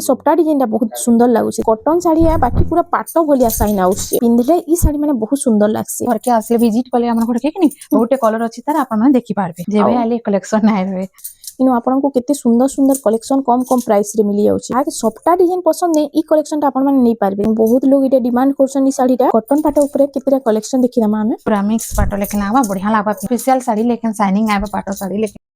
सबटा डिजाइन बहुत सुंदर लगुच कॉटन साड़ी है बाकी पूरा पाट भलिया साइन आउछ पिंधले ई साड़ी माने बहुत सुंदर लागसी घर के आसले विजिट कले हमर घर के कि बहुते कलर अछि तार आपन माने देखि पारबे जेबे आले कलेक्शन नाय रहे इनो आपन को केते सुंदर सुंदर कलेक्शन कम कम प्राइस रे मिली जाउछ आके सबटा डिजाइन पसंद नै ई कलेक्शन ता आपन माने नै पारबे बहुत लोग इटे डिमांड करछन ई साड़ीटा कॉटन पाट ऊपर केतेरा कलेक्शन देखि दमा हमें पूरा मिक्स पाटो लेकिन आवा बढ़िया लागबा स्पेशल साड़ी लेकिन शाइनिंग आबा पाटो साड़ी लेकिन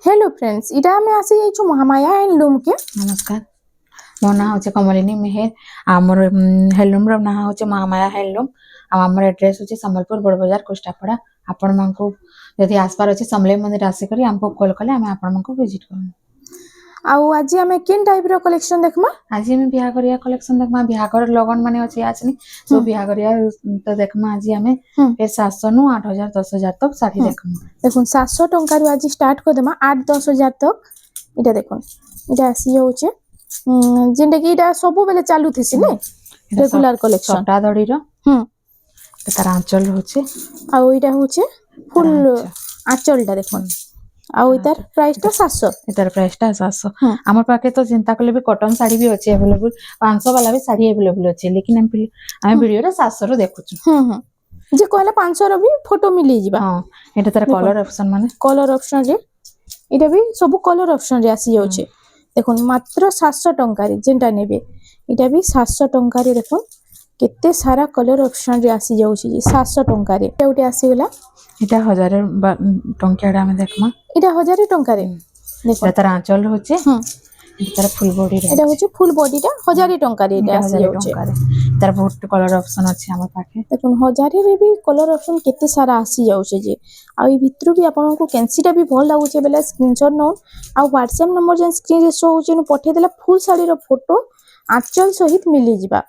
हेलो फ्रेंड्स इटा हमें आसी जाइछु महामाया हैंडलूम के नमस्कार मो ना होचे कमलिनी मेहर हमर हैंडलूम रो ना होचे महामाया हैंडलूम आ हमर एड्रेस होचे संबलपुर बड़ बाजार कोष्टापड़ा आपण मानको यदि आसपार अछि समले मंदिर आसे करी हमको कॉल कले हम आपण मानको विजिट करम आउ आज हमें किन टाइप रो कलेक्शन देखमा आज हम बियाह करिया कलेक्शन देखमा बियाह कर लगन माने अछि आछनी तो बियाह करिया तो देखमा आज हमें फिर 700 नु 8000 10000 तक साड़ी देखमा देखुन 700 टंका रो आज स्टार्ट कर देमा 8 10000 तक इटा देखुन इटा आसी होचे जिंदे कि इटा सब बेले चालू थिसी ने रेगुलर कलेक्शन छोटा दड़ी रो तार आंचल होचे आउ इटा होचे फुल आंचलटा देखुन आउ इतार प्राइस ता 700 इतार प्राइस ता 700 हमर पाके तो चिंता करले भी कॉटन साड़ी भी अछि अवेलेबल 500 वाला भी साड़ी अवेलेबल अछि लेकिन हम वीडियो रे 700 रो देखुछु जे कहला 500 रो भी फोटो मिली जिबा हां एटा तार कलर ऑप्शन माने कलर ऑप्शन रे इटा भी सब कलर ऑप्शन रे आसी जाउछे देखुन मात्र 700 टंका रे जेंटा नेबे इटा भी 700 टंका रे देखुन केते सारा कलर ऑप्शन रे आसी जाउछे 700 टंका रे एउटे आसी गेला इटा 1000 टंका में देखमा इटा 1000 टंका रे देखो तार आंचल होचे तार फुल बॉडी रे इटा होचे फुल बॉडी टा 1000 टंका रे इटा आसी जाउछे तार बहुत कलर ऑप्शन अछि हमर पाके देखुन 1000 रे भी कलर ऑप्शन केते सारा आसी जाउछे जे आ ई भितरु भी आपन को कैंसीटा भी भल लागुछे बेला स्क्रीनशॉट नो आ व्हाट्सएप नंबर जे स्क्रीन रे शो होचे न पठे देला फुल साड़ी रो फोटो आंचल सहित मिली जिबा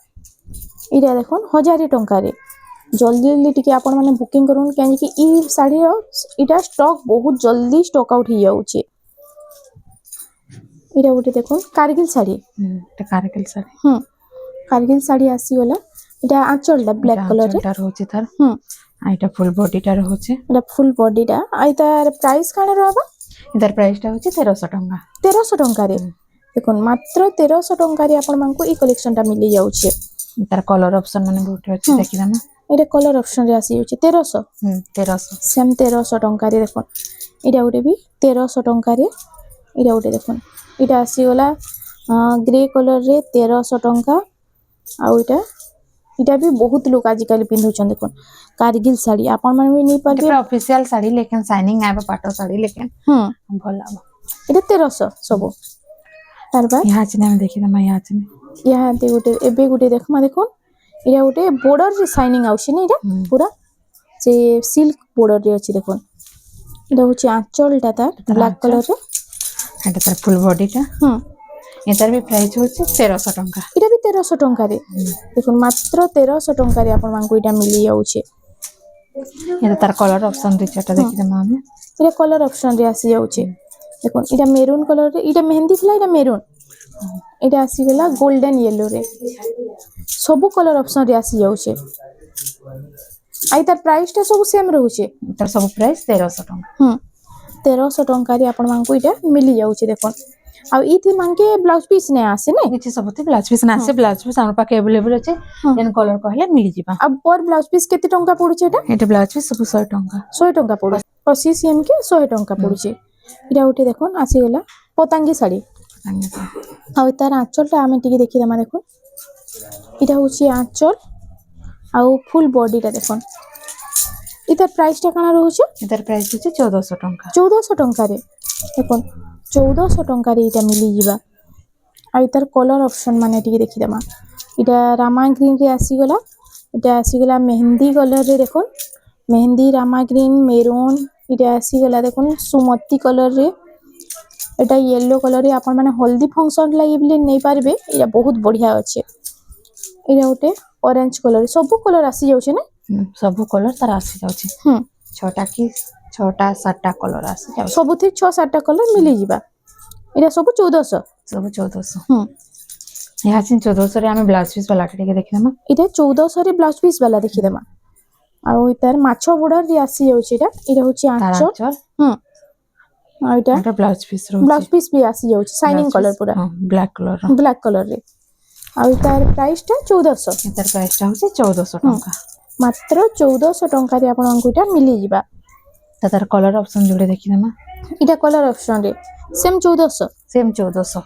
इटा देखुन 1000 टंका रे जल्दी जल्दी टिके आपण माने बुकिंग करूँ कहीं ई साड़ी इटा स्टॉक बहुत जल्दी स्टॉक आउट हो जाउछे इटा उठे देखो कारगिल साड़ी कारगिल साड़ी आसी गला इटा आंचलटा ब्लैक कलर रे रहउचे थार आइटा फुल बॉडी टा रहउचे इटा फुल बॉडी टा आइतार प्राइस काना रहबा इधर प्राइस टा होचे 1300 टंका 1300 टंका रे देखो मात्र 1300 टंका रे आपण मानको ई कलेक्शन टा मिली जाउछे तार कलर ऑप्शन माने बहुत अछि देखिना ना इटा कलर ऑप्शन रे आसी होचे 1300 सेम 1300 टंका रे देखो इटा उठे भी 1300 टंका रे इटा उठे देखो इटा आसी गला ग्रे कलर रे 1300 टंका आ इटा भी बहुत लोग आजिकल पिंधु छन देखो कारगिल साड़ी आपण मन भी नहीं पाबे ऑफिशियल साड़ी लेकिन शाइनिंग आबा पाटो साड़ी लेकिन भल आबा इटा 1300 सब तार बाद यहां चने में देखि दमा यहां ते गुटे एबे गुटे देखमा देखो इटा गुटे बॉर्डर रे शाइनिंग आउछ ने इटा पूरा से सिल्क बॉर्डर रे अछि देखो इटा होची आंचलटा तार ब्लैक कलर रे एटा तार फुल बॉडी टा एतार भी प्राइस होची 1300 टंका इटा भी 1300 टंका रे देखो मात्र 1300 टंका रे आपण मानको इटा मिली जाउछे एटा तार कलर ऑप्शन रे चटा देखि दमा हम इटा कलर ऑप्शन रे आसी जाउछे देखो इटा मेरून कलर रे इटा मेहंदी थला इटा मेरून इटा आसी गेला गोल्डन येलो रे सब कलर ऑप्शन रे आसी जाउछे आई तार प्राइस टा सब सेम रहउछे तार सब प्राइस 1300 टंका 1300 टंका रे आपण मानको इटा मिली जाउछे देखो आ इथि मांके ब्लाउज पीस ने आसे ने किछि सबते ब्लाउज पीस ना आसे ब्लाउज पीस हमर पाके अवेलेबल अछि जेन कलर कहले मिली जिबा अब पर ब्लाउज पीस केते टंका पडुछे एटा ब्लाउज पीस सब 100 टंका 100 टंका पडु 80 सीएम के 100 टंका पडुछे इटा उठे देखो आसी गेला पतंगी साड़ी आ तार आंचलटा आमे टिके देखि दमा देखो इटा होची आंचल आ फुल बॉडीटा देखो इतार प्राइस टा काना रहउछे इतार प्राइस होचे 1400 टंका 1400 टंका रे देखो 1400 टंका रे इटा मिली जिबा आ इतार कलर ऑप्शन माने टिके देखि दमा इटा रामा ग्रीन रे आसी गला इटा आसी गला मेहंदी कलर रे देखो मेहंदी रामा ग्रीन मेरून इटा आसी गला देखो सुमती कलर रे एटा येलो कलर रे आपण माने हल्दी फंक्शन लागि बिले नै पारबे इटा बहुत बढ़िया अछि इटा उटे ऑरेंज कलर सब कलर आसी जाउछे ने सब कलर तार आसी जाउछे छोटा की छोटा साटा कलर आसी जाउ सब थी 6-7टा कलर मिली जिबा इटा सब 1400 सब 1400 यहाँ से 1400 रे हमें ब्लाउज पीस वाला के देखिदमा इटा 1400 रे ब्लाउज पीस वाला देखिदमा आ इतार माछो बॉर्डर रे आसी जाउछे इटा होची आंचल ଆଉ ଏଇଟା এটা ব্লাউজ পিস ବ୍ଲାଉଜ রହୁଛି ପିସ୍ ବି ଆସି ଯାଉଛି ସାଇନିଂ କଲର ପୁରା ହଁ ବ୍ଲାକ୍ କଲର ର ବ୍ଲାକ୍ କଲରରେ। ଆଉ ତାର ପ୍ରାଇସ୍ ଟା 1400 ଏଟାର ପ୍ରାଇସ୍ ଟା ହଉଛି 1400 ଟଙ୍କା ମାତ୍ର 1400 ଟଙ୍କାରେ ଆପଣଙ୍କୁ ଏଇଟା ମିଳିଯିବା। ତାର କଲର ଅପସନ ଯୋଉଟା ଦେଖିଦେମା ଏଇଟା କଲର ଅପସନ ରେ ସେମ୍ 1400 ସେମ୍ 1400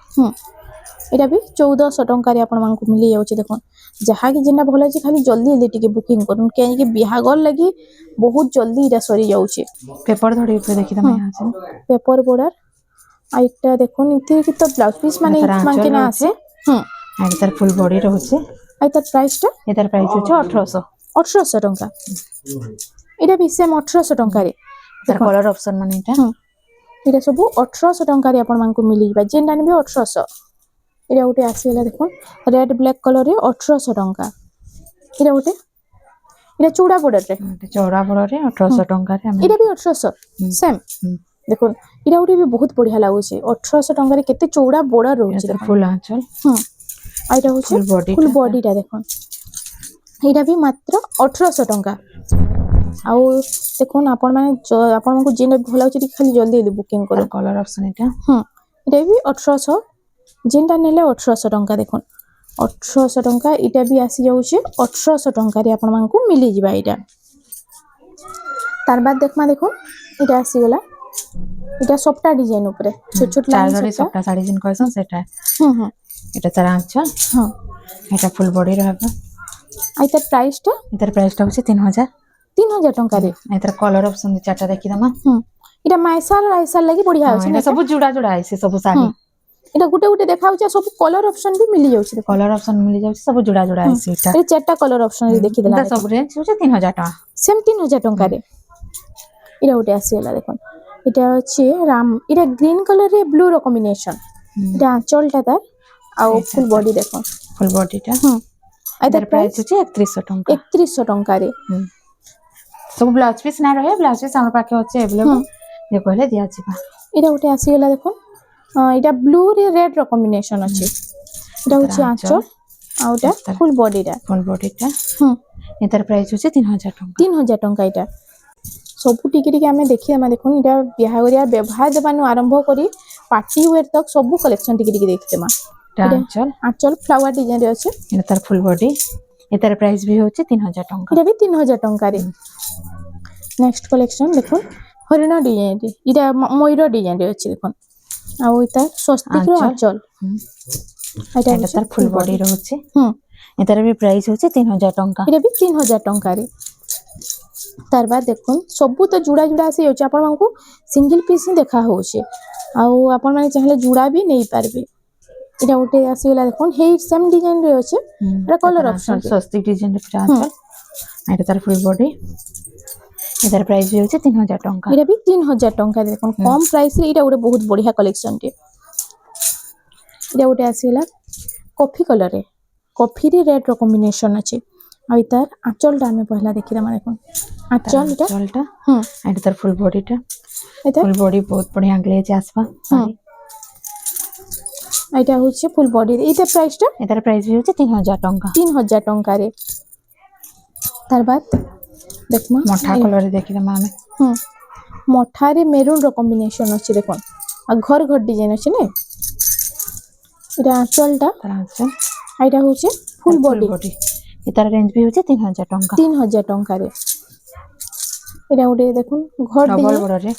ଏଇଟା ବି 1400 ଟଙ୍କାରେ ଆପଣଙ୍କୁ ମିଳି ଯାଉଛି। ଦେଖୁନ୍ ଯାହାକି ଯେନ୍ଟା ଭଲ ଅଛି ଖାଲି ଜଲ୍ଦି ଜଲ୍ଦି ଟିକେ ବୁକିଂ କରୁନ୍ କାହିଁକି ବିହାଘର ଲାଗି ବହୁତ ଜଲ୍ଦି ଏଇଟା ସରି ଯାଉଛି। পেপর ধরি উপরে ଦେଖିଦେମା यहाँ से পেপর বর্ডার আর এটা দেখুন এতে কি তো ব্লাউজ পিস মানে তার আঁচল মাঙ্কে না রয়েছে আসে আর তার ফুল বডি রয়েছে আর তার প্রাইসটা এটার প্রাইস হচ্ছে 1800 1800 ଟଙ୍କା। এটা ବି ସେମ୍ 1800 ଟଙ୍କାରେ তার কলর অপশন মানে এটা এটা ସବୁ 1800 ଟଙ୍କାରେ ଆପଣଙ୍କୁ ମିଳିଯିବା ଯେନ୍ଟା ନେବେ 1800। এটা ଗୋଟେ ଆସିଗଲା ଦେଖୁନ୍ ରେଡ୍ ବ୍ଲାକ୍ କଲରରେ 1800 ଟଙ୍କା। এটা ଗୋଟେ এটা ଚୁଡା ବର୍ଡରରେ ଚଉଡା ବଡରେ 1800 ଟଙ୍କାରେ ଆମେ এটা ବି 1800 ସେମ୍ ଦେଖୁନ୍ এটা ଗୋଟେ ବି ବହୁତ ବଢିଆ ଲାଗୁଛି 1800 ଟଙ୍କାରେ କେତେ ଚଉଡା ବର୍ଡର ରହୁଛି ଏଟାର ଦେଖୁନ୍। ফুল ଆଞ୍ଚଲ ଆଉ ଏଇଟା ହଉଛି full body ଫୁଲ୍ ଟା। ବଡିଟା ଦେଖୁନ୍ ଏଇଟା ବି ମାତ୍ର 1800 ଟଙ୍କା। ଆଉ ଦେଖୁନ୍ ଆପଣଙ୍କୁ ଯେନ୍ ଭଲ ଲାଗୁଛି ଟିକେ ଖାଲି ଜଲ୍ଦି ଜଲ୍ଦି ବୁକିଂ ତାର କରନ୍ତୁ। କଲର ଅପସନ এটা এটা ବି 1800 ଯେନ୍ଟା ନେଲେ 1800 ଟଙ୍କା ଦେଖୁନ୍ 1800 ଟଙ୍କା ଏଇଟା ବି ଆସି ଯାଉଛି 1800 ଟଙ୍କାରେ ଆପଣଙ୍କୁ ମିଳିଯିବା ଏଇଟା। ତାର ବାଦ ଦେଖମା ଦେଖୁନ୍ ଏଇଟା ଆସିଗଲା এটা সবটা ডিজাইন উপরে ছোট ছোট লাইন চারজরি সবটা সবটা শাড়ি জিন কইছন সেটা হুম হুম এটা তার আঁচল হ্যাঁ এটা ফুল বডি रहबा আর এটার প্রাইসটা এটার প্রাইসটা হচ্ছে 3000 3000 টঙ্কারে এটার কলর অপশন চারটা দেখিদামা এটা মাইসাল রাইসাল লাগি বড়িয়া আছে এটা ସବୁ জুড়া জুড়া আইছে ସବୁ শাড়ি এটা গোটে গোটে দেখা হচ্ছে সব কলর অপশন भी মিলি যাଉଛି দেখো কলর অপশন মিলি যাଉଛି ସବୁ জুড়া জুড়া আইছে এটা এই চারটা কলর অপশন দেখি দেলা এটা ସବୁ রেঞ্জ হচ্ছে 3000 টাকা সেম 3000 টঙ্কারে এটা গোটে আসিগলা দেখুন এটা হচ্ছে রাম এটা গ্রিন কালার রে ব্লু র কম্বিনেশন এটা আঁচলটা তার আর ফুল বডি দেখুন ফুল বডিটা এটার প্রাইস প্রাইস হচ্ছে 3100 টাকা 3100 টঙ্কারে ସବୁ ব্লাউজ পিস না রহে ব্লাউজ পিস আমার পাখে হচ্ছে अवेलेबल যে কইলে দিয়া ଯିବା এটা গোটে আসিগলা দেখুন এটা ব্লু রে রেড র কম্বিনেশন আছে এটা হচ্ছে আঁচল আর এটা ফুল বডিটা ফুল বডিটা এটার প্রাইস হচ্ছে 3000 টাকা 3000 টঙ্কা এটা ସବୁ ଟିକେ ଟିକେ ଆମେ ଦେଖିବା ଦେଖୁন এটা বিহাগরিয়া ব্যবহার দেবানু আরম্ভ করি পার্টি ওয়্যার তক ସବୁ কলেকশন ଟିକେ ଟିକେ ଦେଖିদেমা এটা আঁচল আঁচল ফ্লাওয়ার ডিজাইন রে আছে এটা তার ফুল বডি এটার প্রাইস भी হচ্ছে 3000 টাকা এটা भी 3000 টঙ্কারে নেক্সট কালেকশন দেখুন হরিণ ডিজাইন রে এটা ময়ূর ডিজাইন রে আছে দেখুন আর ওইটা স্বস্তিক র আঁচল এটা এটা তার ফুল বডি রয়েছে হুম এটার भी প্রাইস হচ্ছে 3000 টাকা এটা भी 3000 টঙ্কারে তার বাদ দেখুন সবু তো জুড়া জুড়া আসি যাচ্ছে আপনার সিঙ্গল পিস হি দেখা হচ্ছে আউ আপন মানে চাইলে জুড়া भी নেই পারবে এটা গোটে আসিগলা দেখুন হেই সেম ডিজাইন রে আছে এটা কলর অপশন স্বস্তিক ডিজাইন রে আঁচল এটা তার ফুল বডি এটার প্রাইস भी হচ্ছে 3000 টাকা এটা भी 3000 টঙ্কা দেখুন কম প্রাইস রে এটা গোটে বহুত বড়িয়া কালেকশন টি এটা গোটে আসিগলা কফি কলর রে কফি রে রেড র কম্বিনেশন আছে আর তার আঁচলটা আমি পহলা দেখি দেমা দেখুন আঁচল এটা আঁচলটা এটা তার ফুল বডিটা এটা ফুল বডি বহুত বড়িয়া গ্লেজ আসবা এটা হচ্ছে ফুল বডি এটা প্রাইসটা এটার প্রাইস भी হচ্ছে 3000 টাকা 3000 টঙ্কারে তার বাদ দেখমা মঠা কলর দেখিদেমা আমি মঠারে মেরুন র কম্বিনেশন আছে দেখুন আর ঘর ঘর ডিজাইন আছে না এটা আঁচলটা তার আঁচল আর এটা হচ্ছে ফুল বডি এটার রেঞ্জ भी হচ্ছে 3000 টাকা 3000 টঙ্কারে এটা গোটে দেখুন ঘর ডবল ডিজাইন বর্ডরে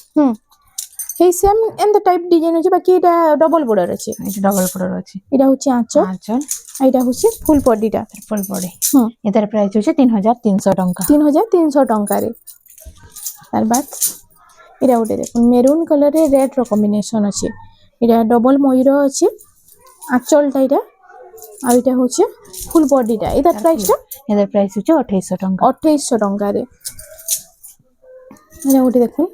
এই সেম এন্ড টাইপ ডিজাইন আছে বাকি এটা ডবল বর্ডার আছে এটা ডবল বর্ডর আছে এটা হচ্ছে আঁচল আঁচল আর এটা হচ্ছে ফুল বডিটা ফুল বডি এটার প্রাইস হচ্ছে 3300 টাকা 3300 টঙ্কারে তার বাদ এটা গোটে দেখুন মেরুন কালারে রেড র কম্বিনেশন আছে এটা ডবল ময়ূর আছে আঁচলটা এটা আর এটা হচ্ছে ফুল বডিটা এটার প্রাইসটা এটার প্রাইস হচ্ছে 2800 টাকা 2800 টঙ্কারে এটা গোটে দেখুন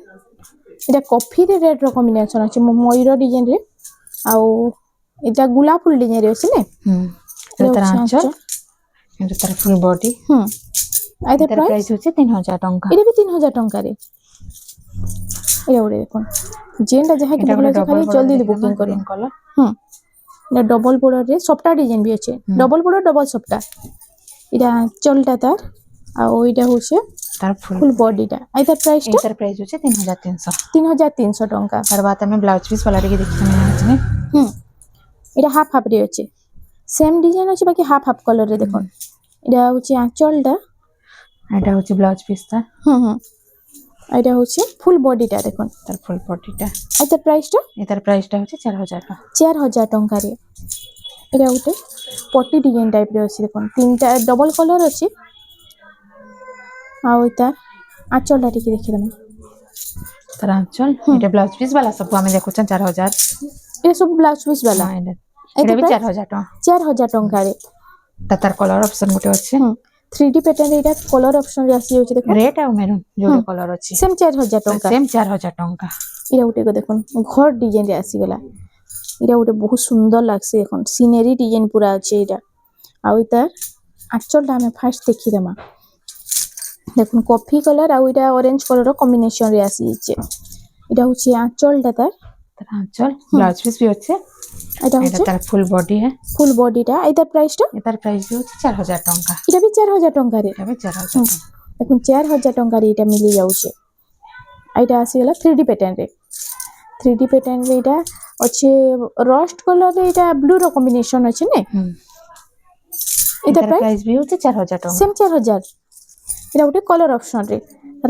এটা কফি রে রেড র কম্বিনেশন আছে ময়ূর ডিজাইন রে আর এটা গোলাপ ফুল ডিজাইন রে আছে না এটা তার আঁচল এটা তার ফুল বডি আর এটার এটার প্রাইস হচ্ছে 3000 টাকা এটা भी 3000 টঙ্কারে এটা গোটে দেখুন যেনটা যাহা কি ভালো আছে খালি জলদি বুকিং করুন কলর এটা ডবল বর্ডর রে সবটা ডিজাইন भी আছে ডবল বর্ডর ডবল সবটা এটা আঁচলটা তার আর ওইটা হচ্ছে तार फुल ফুল বডিটা এটার প্রাইসটা एटार प्राइस होचे 3300 3300 ଟଙ୍କା। तार बाद हमें ब्लाउज पीस वाला टिके देखिने आछने হুম এটা হাফ হাফ রে আছে সেম ডিজাইন আছে বাকি হাফ হাফ কলর রে দেখুন এটা হচ্ছে আঁচলটা एटा होचे ब्लाउज पीस तार হুম হুম এটা হচ্ছে ফুল বডিটা দেখুন तार फुल बॉडीटा এটার প্রাইসটা एटार प्राइसटा होचे 4000 टाका 4000 ଟଙ୍କାରେ এটা ଗୋଟେ পটি ডিজাইন টাইপ রে আছে দেখুন তিনটা ডবল কলর আছে ଆଉ এটা আঁচলটা টিকে দেখিদেমা तार आंचल एटा ब्लाउज पीस वाला सब हमें देखुछन 4000 এটা सब ब्लाउज पिस वाला हां एटा एटा भी प्राइस 4000 टाका 4000 ଟଙ୍କାରେ तार कलर ऑप्शन गोटे अच्छे হুম 3D প্যাটার্ন এটা কলর অপশন রে আসি যাচ্ছে দেখুন रेड और मेरून जोड़े कलर अच्छे সেম 4000 ଟଙ୍କା सेम 4000 टाका এটা গোটে দেখুন ঘর ডিজাইন রে আসি গলা এটা গোটে বহুত সুন্দর লাগছে দেখুন সিনারি ডিজাইন পুরা আছে এটা আর এটা আঁচলটা আমি ফার্স্ট দেখি দেমা দেখুন কফি কালার আর এটা অরেঞ্জ কালার কম্বিনেশন রে আসি যাচ্ছে এটা হচ্ছে আঁচলটা তার तार आंचल ब्लाउज पीस भी अच्छे এটা एटा হচ্ছে तार फुल बॉडी है ফুল বডিটা এটার প্রাইসটা एटार प्राइस भी होचे 4000 टाका এটা भी 4000 ଟଙ୍କାରେ एटा भी 4000 দেখুন 4000 ଟଙ୍କାରେ এটা মিলি যাচ্ছে এটা আসি গলা 3D প্যাটার্ন রে 3D প্যাটার্ন রে এটা আছে রস্ট কালার রে এটা ব্লু র কম্বিনেশন আছে না এটা एटार প্রাইস प्राइस भी होचे 4000 टाका সেম 4000 এটা গোটে কলর অপশন রে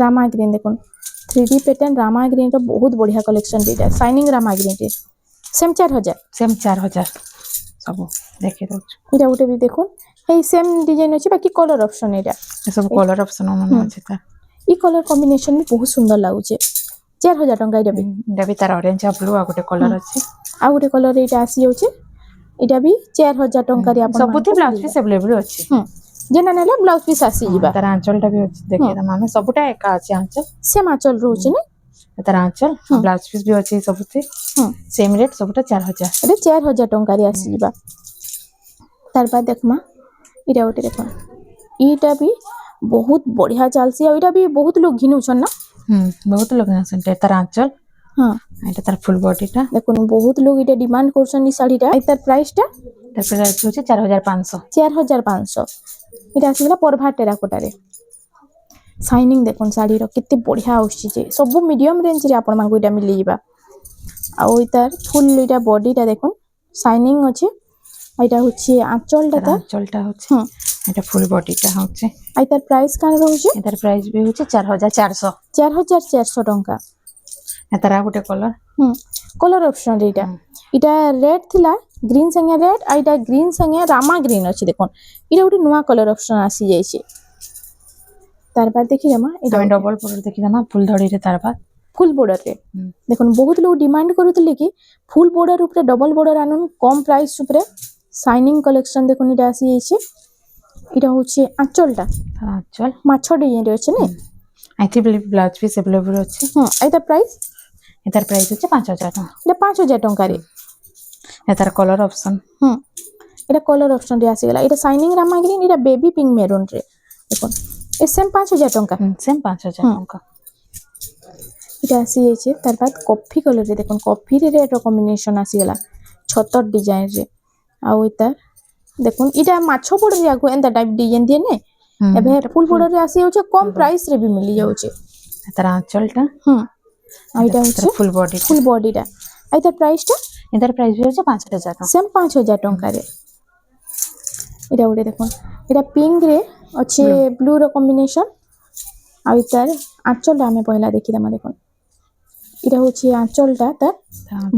রামা গ্রিন দেখুন 3D প্যাটার্ন রামা গ্রিন র বহুত বঢ়িয়া কালেকশন এটা শাইনিং রামা গ্রিন রে সেম 4000 सेम 4000 सब देखे दो এটা গোটে भी দেখুন এই সেম ডিজাইন আছে বাকি কলর অপশন এটা ये सब कलर ऑप्शन मन अच्छे तार এই কলর কম্বিনেশন भी বহুত সুন্দর লাগুছে 4000 ଟଙ୍କା এটা भी एटा भी तार ऑरेंज और ब्लू आ गोटे कलर अच्छे ଆଉ ଗୋଟେ କଲର ଏଇଟା ଆସି ଯାଉଛି ଏଇଟା ବି 4000 ଟଙ୍କାରେ ଆପଣ सबुती ब्लाउज पीस अवेलेबल अच्छे ଯେନା ନେଲେ ବ୍ଲାଉଜ ପିସ୍ ଆସିଯିବା तार आंचलटा भी अच्छे देखे दम हमें सबुटा एका अच्छे आंचल ସେମ ଆଞ୍ଚଲ ରହୁଛି ନା तार आंचल ब्लाउज पीस भी अच्छे सबुती ହୁଁ सेम रेट सबुटा 4000 ଏଇଟା 4000 ଟଙ୍କାରେ ଆସିଯିବା ତାର ବାଦ ଦେଖମା ଏଇଟା ଗୋଟେ ଦେଖ ଏଇଟା ବି ବହୁତ ବଢିଆ ଚାଲସି ଆଉ ଏଇଟା ବି ବହୁତ ଲୋକ ଘିନୁଛନ୍ ନା बहुत लोग ना तार आंचल ହଁ एटा तार फुल बॉडीटा দেখুন ବହୁତ লোক এটা ডিমান্ড করছেন এই শাড়িটা এই তার প্রাইসটা तार प्राइस होचे 4500 4500 এটা আসিগলা পরভা টেরাকোটারে শাইনিং দেখুন শাড়ির কেতে বঢ়িয়া আসছে যে সব মিডিয়াম রেঞ্জ রে আপন মাঙ্কু এটা মিলি ଯିବା ଆଉ এটার ফুল এটা বডিটা দেখুন শাইনিং আছে এটা হচ্ছে আঁচলটা তার आंचलटा होचे হুম एटा फुल बॉडीटा होचे আর তার প্রাইস কান রହୁଛି एटार प्राइस भी होचे 4400 4400 ଟଙ୍କା एतार आ गोटे कलर হুম কলর অপশন এটা এটা রেড থিলা গ্রিন संगे রেড আর এটা গ্রিন संगे রামা গ্রিন আছে দেখুন এটা ଗୋଟେ নয়া কলর অপশন আসি যাইছে তার বাদ দেখি জামা এটা हमें डबल बॉर्डर देखि दमा फुल धड़ी रे तार बाद ফুল বর্ডর রে দেখুন বহুত লোক ডিমান্ড করুଥିଲେ কি ফুল বর্ডর উপরে ডবল বর্ডর আনুন কম প্রাইস উপরে শাইনিং কালেকশন দেখুন এটা আসি যাইছে এটা হচ্ছে আঁচলটা तार आंचल মাছ ডিজাইন রে আছে না आइथि ब्लाउज पीस अवेलेबल अच्छे হুম এটা প্রাইস एतार प्राइस होचे 5000 टाका এটা 5000 ଟଙ୍କାରେ एतार कलर ऑप्शन হুম এটা কলর অপশন রে আসি গলা এটা শাইনিং রামা গ্রিন এটা বেবি পিঙ্ক মেরুন রে দেখুন এ সেম 5000 ଟଙ୍କା सेम 5000 टाका এটা আসি যাইছে তার বাদ কফি কলর রে দেখুন কফি রে রেড র কম্বিনেশন আসি গলা ছতর ডিজাইন রে ଆଉ এটা দেখুন এটা মাছ বড় রে আগু এন্তা টাইপ ডিজাইন দিয়ে নে এবে ফুল বড় রে আসি যাচ্ছে কম প্রাইস রে भी মিলি যাচ্ছে एतार आंचलटा হুম আর এটা হচ্ছে फुल बॉडी ফুল বডিটা আর তার প্রাইসটা एतार प्राइस भी होचे 5000 टाका সেম 5000 ଟଙ୍କାରେ এটা ଗୋଟେ দেখুন এটা পিঙ্ক রে আছে ব্লু র কম্বিনেশন আর তার আঁচলটা আমি পয়লা দেখি দমা দেখুন এটা হচ্ছে আঁচলটা তার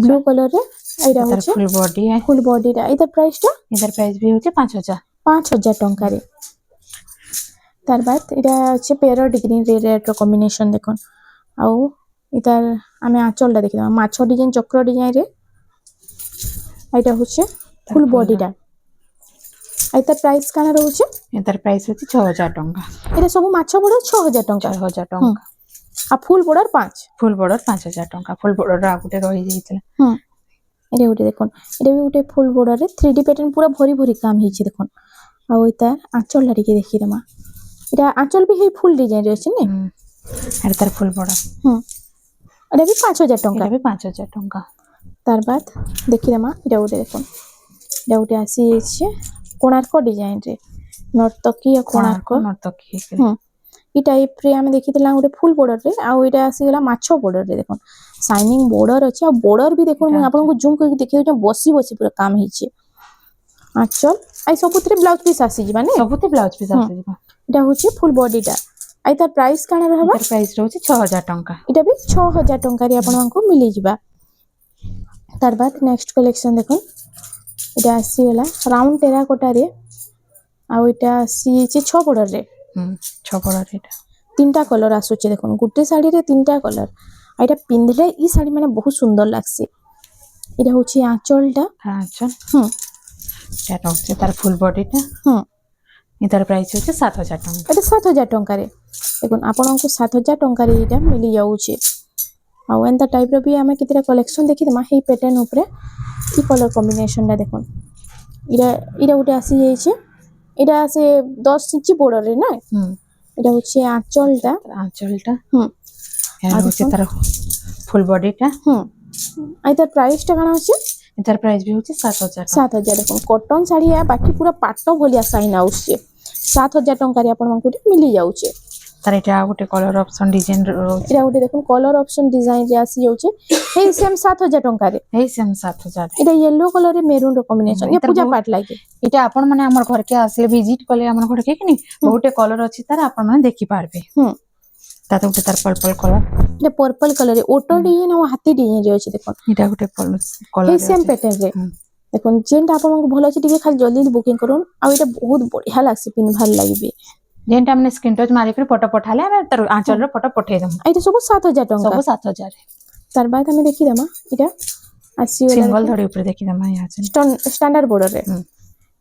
ব্লু কালার রে এটা एतार হচ্ছে फुल बॉडी है ফুল বডিটা এই তার প্রাইসটা एतार प्राइस भी होचे 5000 5000 ଟଙ୍କାରେ তার বাদ এটা হচ্ছে প্যারট গ্রিন রে রেড র কম্বিনেশন দেখুন ଆଉ এটার আমি আঁচলটা দেখি দমা মাছ ডিজাইন চক্র ডিজাইন রে এটা হচ্ছে ফুল বডিটা আর তার প্রাইস কানা রହୁଛି एतार प्राइस होचे 6000 टाका এটা সব মাছ বড় 6000 ଟଙ୍କା 4000 टाका আর ফুল বড়র 5 फुल बॉर्डर 5000 टाका फुल बॉर्डर आ गोटे रही जाइतला হুম এটা গোটে দেখুন এটা भी গোটে ফুল বর্ডরে 3D প্যাটার্ন পুরা ভরি ভরি কাম হইছে দেখুন আর এটা আঁচলটা টিকে দেখি দেমা এটা আঁচল भी হেই ফুল ডিজাইন রে আছে নে एतार फुल बॉर्डर হুম এটা भी 5000 ଟଙ୍କା एटा भी 5000 टाका তার বাদ দেখি দেমা এটা গোটে দেখুন এটা গোটে আসি যাচ্ছে কোଣାর্ক ডিজাইন রে নর্তকী আর কোଣାর্ক नर्तकी হুম ଇ टाइप रे आमे देखितला गोटे फुल बॉर्डर रे आ एटा आसीगला माछो बॉर्डर रे देखो शाइनिंग बॉर्डर अछि आ बॉर्डर भी देखो एटा आपन को जूम करके देखियो जे बसी बसी पूरा काम हिचे आचल आई सबुतरे ब्लाउज पीस आसी जिबा ने सबुते ब्लाउज पीस आसे जिबा एटा होची फुल बॉडी टा आई तार प्राइस काना रहबा एकर प्राइस रहउछि 6000 टंका एटा भी 6000 टंका रे आपन को मिली जिबा तार बाद नेक्स्ट कलेक्शन देखो एटा आसीगला राउंड टेराकोटा रे आ एटा आसी छि 6 बॉर्डर रे 6 बॉर्डर एटा तीनटा कलर आसुचे देखो गुटे साड़ी रे तीनटा कलर आ एटा पिंधले ई साड़ी माने बहुत सुंदर लागसे एटा होची आंचलटा आंचल हम एटा रहउछि तार फुल बॉडी टा हम इधर प्राइस होछि 7000 टंका एटा 7000 टंका रे देखो आपन को 7000 टंका रे एटा मिली जाउचे आ एंता टाइप रो भी हमें कितरा कलेक्शन देखि दमा हे पैटर्न ऊपर ई कलर कॉम्बिनेशन दा देखो इरा गुटे आसी जाई छे इरा से 10 इंच बॉर्डर रे ना এটা হচ্ছে আঁচলটা आंचलटा হুম এর হচ্ছে তার ফুল বডিটা হুম আর তার প্রাইসটা কেন হচ্ছে এটার প্রাইস भी হচ্ছে 7000 7000 দেখুন কটন শাড়ি বাকি পুরা পাট ভলিয়া সাইন আউছে 7000 টঙ্কারে আপনাদের এটি মিলি যাচ্ছে তার এটা গোটে কলর অপশন ডিজাইন রয়েছে এটা গোটে দেখুন কলর অপশন ডিজাইন রে আসি যাচ্ছে এই সেম 7000 টঙ্কারে এই সেম 7000 এটা ইয়েলো কলর রে মেরুন র কম্বিনেশন ये पूजा पाट लागे এটা আপন মানে আমার ঘরকে আসলে ভিজিট করলে আমার ঘরকে কিনি গোটে কলর আছে তার আপন মানে দেখি পারবে তাতে গোটে তার পার্পল কলর এটা পার্পল কলর রে ওটো ডিজাইন আর হাতি ডিজাইন রে আছে দেখুন এটা গোটে কলর এই সেম প্যাটার্ন রে দেখুন যেটা আপনাদের ভালো আছে টিকে খালি জলদি বুকিং করুন আর এটা বহুত বঢ়িয়া লাগছে পিন ভাল লাগবে যেটা আমরা স্ক্রিন টাচ মারি করে ফটো পঠালে আমি তার আঁচলর ফটো পঠাই দেব এটা সব 7000 টাকা সব 7000 তার বাদ আমি দেখি দেমা এটা আসি সিঙ্গল ধরে উপরে দেখি দেমা আছে স্ট্যান্ডার্ড বর্ডার রে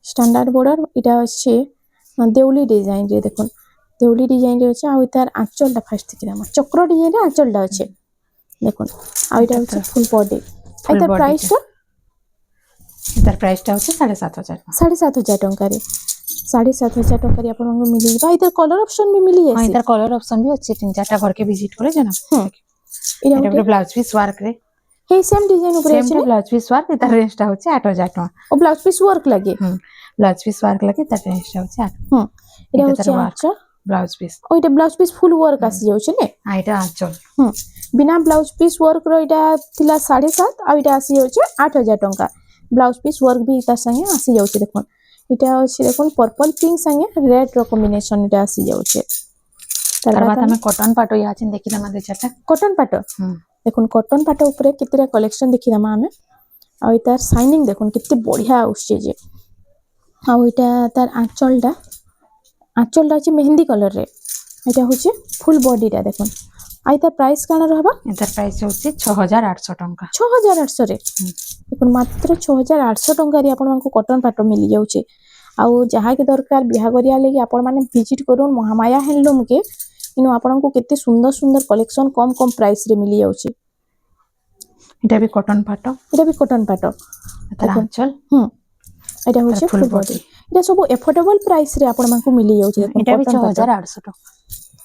স্ট্যান্ডার্ড বর্ডার এটা হচ্ছে দেউলি ডিজাইন রে দেখুন দেউলি ডিজাইন রে আছে আর তার আঁচলটা ফার্স্ট দেখি দেমা চক্র ডিজাইন রে আঁচলটা আছে দেখুন আর এটা হচ্ছে ফুল বডি এটার প্রাইসটা এটার প্রাইসটা হচ্ছে 7500 7500 টাকা রে 7500 টাকা রে আপনাদের মিলি যাবে এটার কলর অপশন भी মিলি हां আছে इधर कलर ऑप्शन भी अच्छे तीन चारटा घर के विजिट करे जना এটা এটা ব্লাউজ পিস ওয়ার্ক রে এই সেম ডিজাইন উপরে আছে সেম ব্লাউজ পিস ওয়ার্ক এটার রেঞ্জটা হচ্ছে 8000 টাকা ও ব্লাউজ পিস ওয়ার্ক লাগে ব্লাউজ পিস ওয়ার্ক লাগে তার রেঞ্জটা হচ্ছে 8 এটা হচ্ছে আঁচল ব্লাউজ পিস ওইটা ব্লাউজ পিস ফুল ওয়ার্ক আসি যাচ্ছে না আর এটা আঁচল বিনা ব্লাউজ পিস ওয়ার্ক র এটা থিলা 7.5 আর এটা আসি যাচ্ছে 8000 টাকা ব্লাউজ পিস ওয়ার্ক भी তার সঙ্গে আসি যাচ্ছে দেখুন এটা হচ্ছে দেখুন পার্পল পিঙ্ক সঙ্গে রেড র কম্বিনেশন এটা আসি যাচ্ছে তার বাদ আমি কটন পাটো আছেন দেখি আমাদের চারটা কটন পাটো দেখুন কটন পাটো উপরে কিতরা কালেকশন দেখি দমা আমি আর এটার শাইনিং দেখুন কিতে বঢ়িয়া আসছে যে আর এটা তার আঁচলটা আছে মেহেন্দি কালার রে এটা হচ্ছে ফুল বডিটা দেখুন আর এটার প্রাইস কানা रहबा এটার প্রাইস হচ্ছে 6800 টাকা 6800 রে দেখুন মাত্র 6800 টাকা রে আপনাদের কটন পাটো মিলি যাচ্ছে ଆଉ ଯାହା କି ଦରକାର ବିହା କରିବା ଲାଗି ଆପଣ ମାନେ ভিজিট করুন মহামায়া হ্যান্ডলুম কে ইনো ଆପଣଙ୍କୁ কেতে সুন্দর সুন্দর কালেকশন কম কম প্রাইস রে মিলি যাচ্ছে এটা भी কটন পাটো এটা भी কটন পাটো তার আঁচল এটা হচ্ছে ফুল বডি এটা সব এফোর্ডেবল প্রাইস রে ଆପଣଙ୍କୁ মিলি যাচ্ছে দেখুন এটা भी 6800 টাকা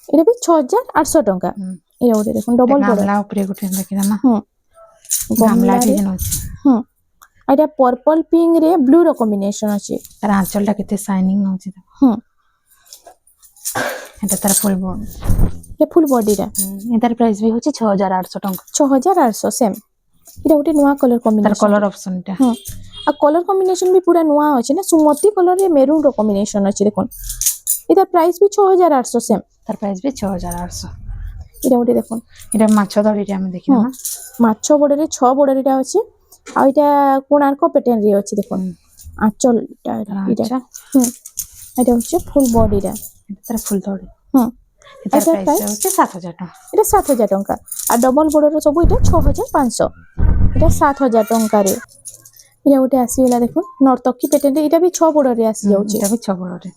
এটা भी 6800 টাকা এটা ওটা দেখুন ডবল বড় গামলা উপরে গুটে দেখি না গামলা ডিজাইন আছে এটা পার্পল পিঙ্ক রে ব্লু র কম্বিনেশন আছে তার আঁচলটা কেতে শাইনিং হচ্ছে এটা তার ফুল বডি এটা ফুল বডিটা এটার প্রাইস भी হচ্ছে 6800 টাকা 6800 সেম এটা ওটা নয়া কালার তার কম্বিনেশন কলর অপশনটা আর কলর কম্বিনেশন भी पूरा নয়া আছে না সুমতি কলর রে মেরুন র কম্বিনেশন আছে দেখুন এটার প্রাইস भी 6800 সেম তার প্রাইস भी 6800 এটা ওটা দেখুন এটা মাছ ধরিটা আমি দেখি না মাছ বড়রে 6 বড়রেটা আছে আর এটা কোণার্ক প্যাটার্ন রে আছে দেখুন আঁচলটা এটা এটা হচ্ছে ফুল বডিটা এটা তার ফুল ধরি এটার প্রাইস হচ্ছে 7000 টাকা এটা 7000 টাকা আর ডবল বড়রে সব এটা 6500 এটা 7000 টাকা রে এটা ওটা আসি গলা দেখুন নর্তকি প্যাটার্ন এটা भी 6 বড়রে আসি যাচ্ছে এটা भी 6 বড়রে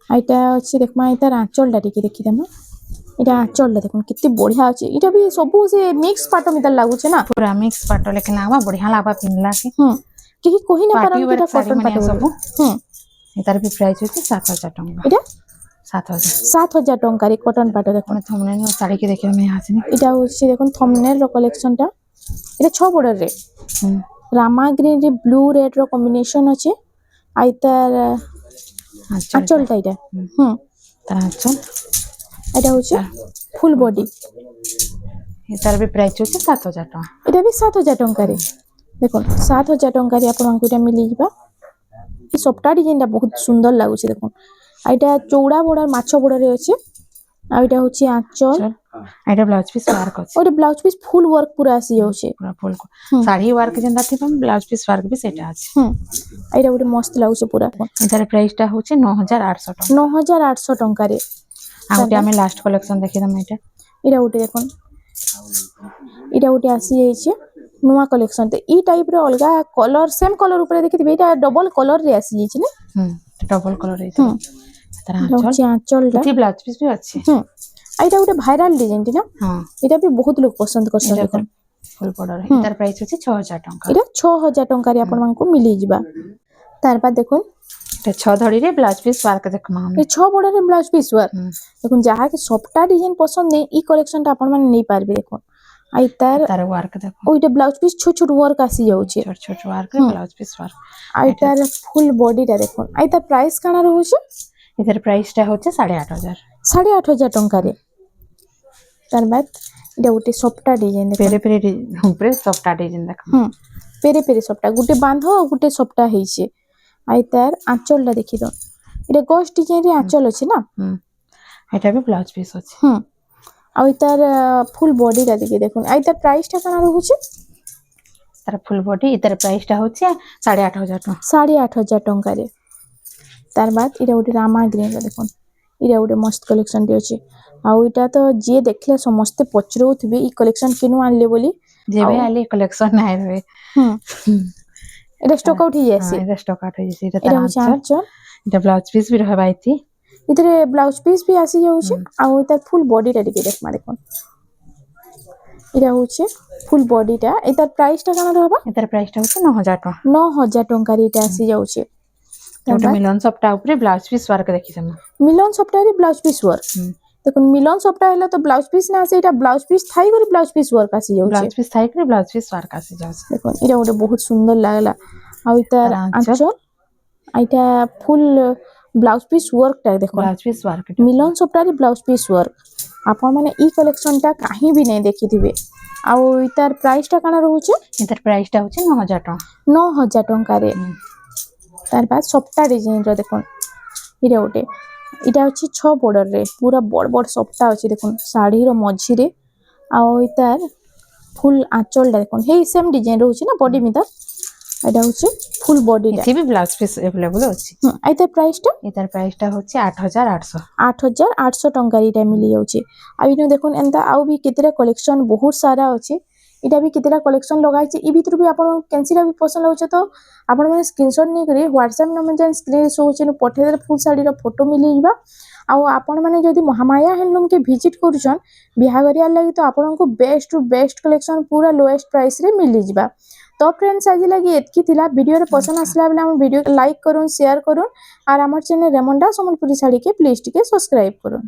এটা হচ্ছে দেখমা এটার আঁচলটা টিকে দেখি দেমা এটা আঁচলটা দেখুন কেতে বঢ়িয়া আছে এটা भी सब से मिक्स पाटो मितर लागुছে না पूरा मिक्स पाटो लेकिन आवा बढ़िया लागबा पिनला के केही कहि ना पारन এটা কটন পাটो सब এটার भी प्राइस হচ্ছে 7000 টাকা এটা 7000 টাকা রে কটন পাটো দেখুন থমনেল শাড়ি কে দেখে আমি আসিনি এটা হচ্ছে দেখুন থমনেল র কালেকশনটা এটা 6 বর্ডার রে রামা গ্রিন রে ব্লু রেড র কম্বিনেশন আছে আইতার আঁচলটা এটা ତାର ଆଞ୍ଚଲ এটা হচ্ছে ফুল বডি ତାର ବି ପ୍ରାଇସ୍ ହଉଛି 7,000 ଟଙ୍କା। এটা ବି 7,000 ଟଙ୍କାରେ দেখুন 7,000 ଟଙ୍କାରେ ଆପଣଙ୍କୁ ଏଇଟା ମିଳିଯିବା। এই ସପ୍ଟା ଡିଜାଇନଟା ବହୁତ ସୁନ୍ଦର ଲାଗୁଛି ଦେଖୁନ। ଆଉ ଏଇଟା ଚଉଡ଼ା ବଡ଼ ମାଛ ବଡ଼ରେ ଅଛି। ଆଉ ଏଇଟା ହଉଛି ଆଞ୍ଚଲ। ଚଲ ଏଇଟା ବ୍ଲାଉଜ ପିସ୍ ୱାର୍କ ଅଛି ଆଉ ଏଇଟା ବ୍ଲାଉଜ ପିସ୍ ଫୁଲ ୱାର୍କ ପୁରା ଆସି ଯାଉଛି। ପୁରା ଫୁଲ ଶାଢ଼ୀ ୱାର୍କ ଯେନ୍ତା ଥିବ ବ୍ଲାଉଜ ପିସ୍ ୱାର୍କ ବି ସେଇଟା ଅଛି। ଏଇଟା ଗୋଟେ ମସ୍ତ ଲାଗୁଛି ପୁରା। ଏଟାର ପ୍ରାଇସ୍ ଟା ହଉଛି 9,800 ଟଙ୍କା। 9,800 ଟଙ୍କାରେ। ଆଉ ଗୋଟେ ଆମେ ଲାଷ୍ଟ କଲେକ୍ସନ ଦେଖିଦମ ଏଇଟା। ଏଇଟା ଗୋଟେ ଦେଖୁନ। ଏଇଟା ଗୋଟେ ଆସି ଯାଇଛି ନୂଆ କଲେକ୍ସନ। ତ ଏଇ ଟାଇପ ର ଅଲଗା କଲର ସେମ କଲର ଉପରେ ଦେଖିଥିବେ ଏଇଟା ଡବଲ କଲର ରେ ଆସି ଯାଇଛି ନା। ଡବଲ କଲର ହେଇଥିବ। ତାର ହଉଛି ଆଞ୍ଚଲଟା। ଏଠି ବ୍ଲାଉଜ ପିସ୍ ବି ଅଛି। ଏଇଟା ଗୋଟେ ଭାଇରାଲ ଡିଜାଇନ ଟି ନା। ହଁ ଏଇଟା ବି ବହୁତ ଲୋକ ପସନ୍ଦ କରୁଛନ୍ତି ଦେଖୁନ। ଫୁଲ ବଡର ତାର ପ୍ରାଇସ୍ ହଉଛି 6,000 ଟଙ୍କା। ଏଇଟା 6,000 ଟଙ୍କାରେ ଆପଣମାନଙ୍କୁ ମିଳିଯିବା। ତାର ବାଦ ଦେଖୁନ এটা 6 ধড়িরে ব্লাউজ পিস ওয়ার্ক দেখমা আমি এই 6 বড়রে ব্লাউজ পিস ওয়ার্ক দেখুন যাহাকে সবটা ডিজাইন পছন্দ নেই এই কলেকশনটা আপন মানে নেই পারবে দেখুন। আই তার ওয়ার্ক দেখো ওইটা ব্লাউজ পিস ছোট ছোট ওয়ার্ক আসি যাচ্ছে ছোট ছোট ওয়ার্ক ব্লাউজ পিস ওয়ার্ক। আইটার ফুল বডিটা দেখুন। আই তার প্রাইস কানা রহুছে এটার প্রাইসটা হচ্ছে 8,500 8,500 টঙ্কারে। তার বাদ এটা গোটে সবটা ডিজাইন দেখুন। পেরে পেরে উপরে সবটা ডিজাইন দেখো। পেরে পেরে সবটা গোটে বাঁধ আর গোটে সবটা হইছে। আই তার আঁচলটা দেখি দাও। এটা গস ডিজাইন রে আঁচল আছে না। এটা भी ব্লাউজ পিস আছে। আর তার ফুল বডিটা দেখি দেখুন। আই তার প্রাইসটা কানা রহুছে তার ফুল বডি এটার প্রাইসটা হচ্ছে 8,500 টাকা। 8,500 টঙ্কারে। তার বাদ এটা গোটে রামা গ্রিন দেখুন। এটা গোটে মস্ত কলেকশন টি আছে। ଆଉ ଏଇଟା ତ ଯିଏ ଦେଖିଲେ ସମସ୍ତେ ପଚରଉଥିବେ ଏଇ କଲେକ୍ସନ କେନୁ ଆଣିଲେ ବୋଲି। ଯେବେ ଆଇଲେ କଲେକ୍ସନ ନାହିଁ ରହେ। এটা স্টক আউট হয়ে যাচ্ছে। এটা স্টক আউট হয়ে যাচ্ছে। এটা এটা হচ্ছে আঁচল। এটা ব্লাউজ পিস ବି ରହିବା ଏଠି। এটারে ব্লাউজ পিস ବି আসি যাচ্ছে। ଆଉ এটার ফুল বডিটা ଟିକେ দেখমা দেখুন। এটা হচ্ছে ফুল বডিটা। এটার প্রাইসটা কেন রহবা? এটার প্রাইসটা হচ্ছে 9,000 টাকা। 9,000 ଟଙ୍କାରେ এটা আসি যাচ্ছে। ଗୋଟେ ମିଲନ ସପ୍ଟା ଉପରେ ବ୍ଲାଉଜ ପିସ୍ ୱାର୍କ ଦେଖିଛନ। মিলন সপ্তাহে ব্লাউজ পিস ওয়ার্ক দেখুন। মিলন সপ্তাহ হলে তো ব্লাউজ পিস না আসে এটা ব্লাউজ পিস থাই করে ব্লাউজ পিস ওয়ার্ক আসি যাচ্ছে। ব্লাউজ পিস থাই করে ব্লাউজ পিস ୱାର୍କ আসি যাচ্ছে। দেখুন এটা গোটে বহুত সুন্দর লাগলা। ଆଉ এটার আঁচল এটা ফুল ব্লাউজ পিস ওয়ার্কটা দেখুন। ব্লাউজ পিস ୱାର୍କ মিলন সপ্তাহে ব্লাউজ পিস ওয়ার্ক আপন মানে এই কলেকশনটা কাহি বি নাই দেখিথিবে। ଆଉ এটার প্রাইসটা কানা রহুছে এটার প্রাইসটা হচ্ছে 9,000 টাকা। 9,000 ଟଙ୍କାରେ। তার বাদ সপ্তাহ ডিজাইন র দেখুন। এটা গোটে এটা হচ্ছে 6 বর্ডরে পুরা বড় বড় সপ্তাহ আছে দেখুন শাড়ির মঝিরে। ଆଉ এটার ফুল আঁচলটা দেখুন হেই সেম ডিজাইন রହୁଛି না বডি মিটার। এটা হচ্ছে ফুল বডিটা। এটি भी ব্লাউজ পিস अवेलेबल ଅଛି। এটার প্রাইসটা এটার প্রাইসটা হচ্ছে 8,800। 8,800 ଟଙ୍କାରେ এটা মিলি যাଉଛି। ଆଉ ইনো দেখুন এন্তা ଆଉ ବି କେତେଟା କଲେକ୍ସନ ବହୁତ ସାରା ଅଛି। এটা ବି କେତେଟା କଲେକ୍ସନ ଲଗାଇଛି ଇ ଭିତରୁ ବି ଆପଣ କେନସିଟା ବି ପସନ୍ଦ ଲାଗୁଛି ତ ଆପଣ ମାନେ ସ୍କ୍ରିନଶଟ ନେଇକରି ହ୍ୱାଟ୍ସଆପ୍ ନମ୍ବର ଯେନ୍ ସ୍କ୍ରିନ୍ ଶୋ ହେଉଛି ପଠେଇଦେଲେ ଫୁଲ୍ ଶାଢ଼ୀର ଫଟୋ ମିଳିଯିବା। ଆଉ ଆପଣ ମାନେ ଯଦି ମହାମାୟା ହ୍ୟାଣ୍ଡଲୁମ୍ କେ ଭିଜିଟ୍ କରୁଛନ୍ ବିହାଘରିଆ ଲାଗି ତ ଆପଣଙ୍କୁ ବେଷ୍ଟ ଟୁ ବେଷ୍ଟ କଲେକ୍ସନ ପୁରା ଲୋଏଷ୍ଟ ପ୍ରାଇସରେ ମିଳିଯିବା। তো ফ্রেন্ডস আজ লাগি এতকি থিলা। ভিডিওরে পছন্দ আসলা বেলে আমার ভিডিও লাইক করুন শেয়ার করুন আর আমার চ্যানেল রেমন্ডা সম্বলপুরী শাড়ি কে প্লিজ টিকে সবসক্রাইব করুন।